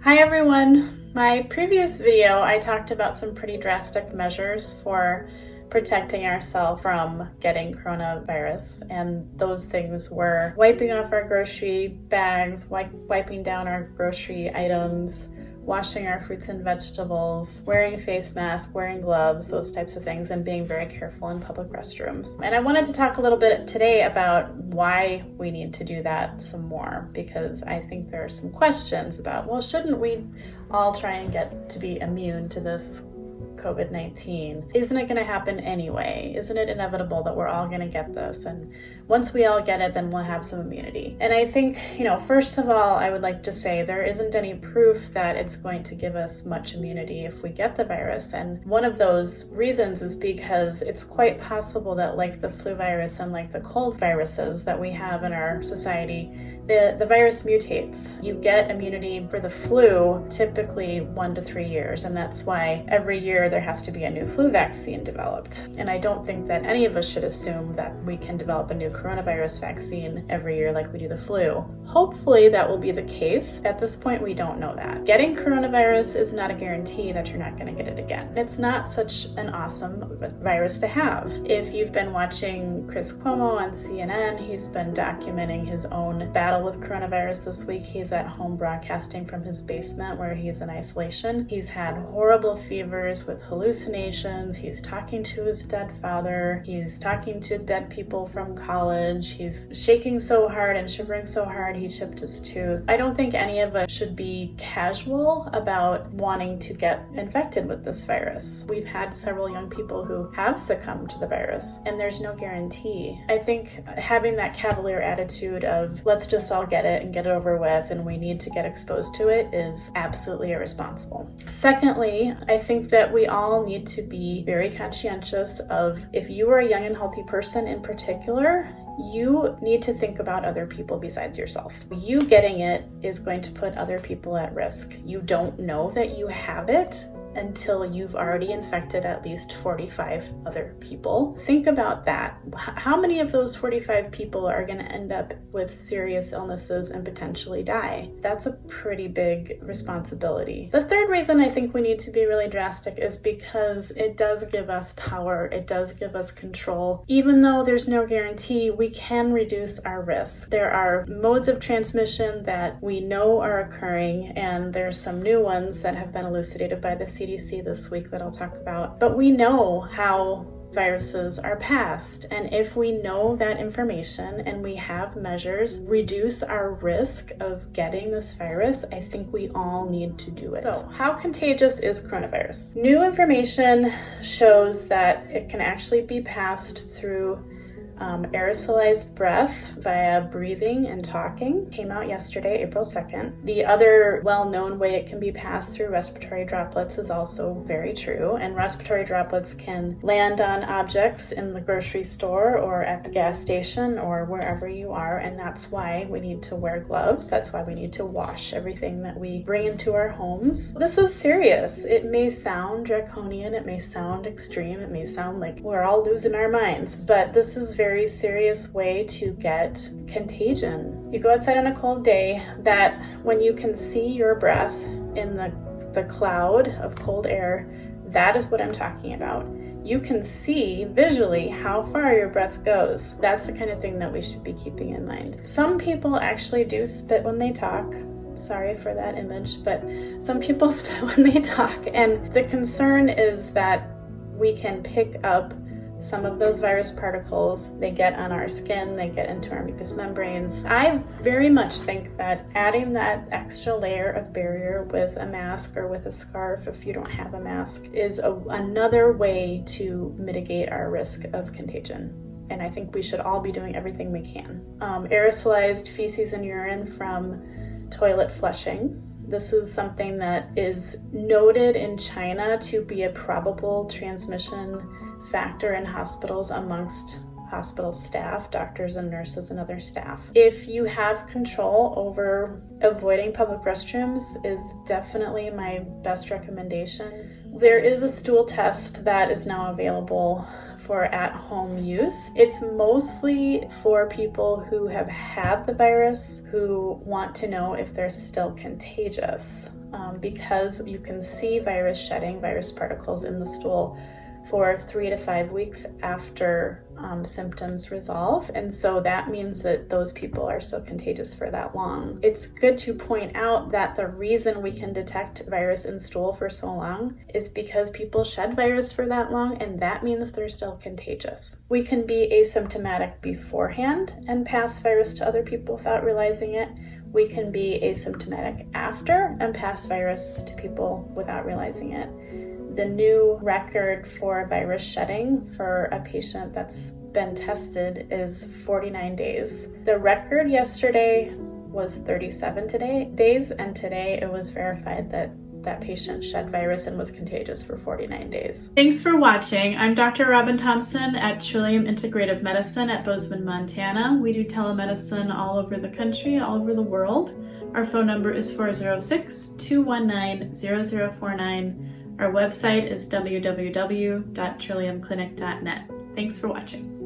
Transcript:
Hi everyone! My previous video, I talked about some pretty drastic measures for protecting ourselves from getting coronavirus, and those things were wiping off our grocery bags, wiping down our grocery items, washing our fruits and vegetables, wearing a face mask, wearing gloves, those types of things, and being very careful in public restrooms. And I wanted to talk a little bit today about why we need to do that some more, because I think there are some questions about, well, shouldn't we all try and get to be immune to this COVID-19? Isn't it going to happen anyway? Isn't it inevitable that we're all going to get this? And once we all get it, then we'll have some immunity. And I think, first of all, I would like to say there isn't any proof that it's going to give us much immunity if we get the virus. And one of those reasons is because it's quite possible that, like the flu virus and like the cold viruses that we have in our society, the virus mutates. You get immunity for the flu typically 1 to 3 years, and that's why every year there has to be a new flu vaccine developed. And I don't think that any of us should assume that we can develop a new coronavirus vaccine every year like we do the flu. Hopefully that will be the case. At this point, we don't know that. Getting coronavirus is not a guarantee that you're not going to get it again. It's not such an awesome virus to have. If you've been watching Chris Cuomo on CNN, he's been documenting his own battle with coronavirus this week. He's at home broadcasting from his basement where he's in isolation. He's had horrible fevers with hallucinations. He's talking to his dead father. He's talking to dead people from college. He's shaking so hard and shivering so hard he chipped his tooth. I don't think any of us should be casual about wanting to get infected with this virus. We've had several young people who have succumbed to the virus, and there's no guarantee. I think having that cavalier attitude of let's just all get it and get it over with and we need to get exposed to it is absolutely irresponsible. Secondly, I think that we all need to be very conscientious of, if you are a young and healthy person in particular, you need to think about other people besides yourself. You getting it is going to put other people at risk. You don't know that you have it until you've already infected at least 45 other people. Think about that. How many of those 45 people are going to end up with serious illnesses and potentially die? That's a pretty big responsibility. The third reason I think we need to be really drastic is because it does give us power. It does give us control. Even though there's no guarantee, we can reduce our risk. There are modes of transmission that we know are occurring, and there's some new ones that have been elucidated by the CDC this week that I'll talk about. But we know how viruses are passed, and if we know that information and we have measures reduce our risk of getting this virus, I think we all need to do it. So, how contagious is coronavirus? New information shows that it can actually be passed through aerosolized breath via breathing and talking. Came out yesterday, April 2nd. The other well-known way it can be passed through respiratory droplets is also very true, and respiratory droplets can land on objects in the grocery store or at the gas station or wherever you are, and that's why we need to wear gloves. That's why we need to wash everything that we bring into our homes. This is serious. It may sound draconian, it may sound extreme, it may sound like we're all losing our minds, but this is very serious way to get contagion. You go outside on a cold day, that when you can see your breath in the cloud of cold air, that is what I'm talking about. You can see visually how far your breath goes. That's the kind of thing that we should be keeping in mind. Some people actually do spit when they talk. Sorry for that image, but some people spit when they talk, and the concern is that we can pick up some of those virus particles. They get on our skin, they get into our mucous membranes. I very much think that adding that extra layer of barrier with a mask or with a scarf, if you don't have a mask, is another way to mitigate our risk of contagion. And I think we should all be doing everything we can. Aerosolized feces and urine from toilet flushing. This is something that is noted in China to be a probable transmission factor in hospitals amongst hospital staff, doctors and nurses and other staff. If you have control over avoiding public restrooms, is definitely my best recommendation. There is a stool test that is now available for at-home use. It's mostly for people who have had the virus who want to know if they're still contagious, because you can see virus shedding, virus particles in the stool for 3 to 5 weeks after symptoms resolve. And so that means that those people are still contagious for that long. It's good to point out that the reason we can detect virus in stool for so long is because people shed virus for that long, and that means they're still contagious. We can be asymptomatic beforehand and pass virus to other people without realizing it. We can be asymptomatic after and pass virus to people without realizing it. The new record for virus shedding for a patient that's been tested is 49 days. The record yesterday was 37 days, and today it was verified that that patient shed virus and was contagious for 49 days. Thanks for watching. I'm Dr. Robin Thompson at Trillium Integrative Medicine at Bozeman, Montana. We do telemedicine all over the country, all over the world. Our phone number is 406-219-0049. Our website is www.trilliumclinic.net. Thanks for watching.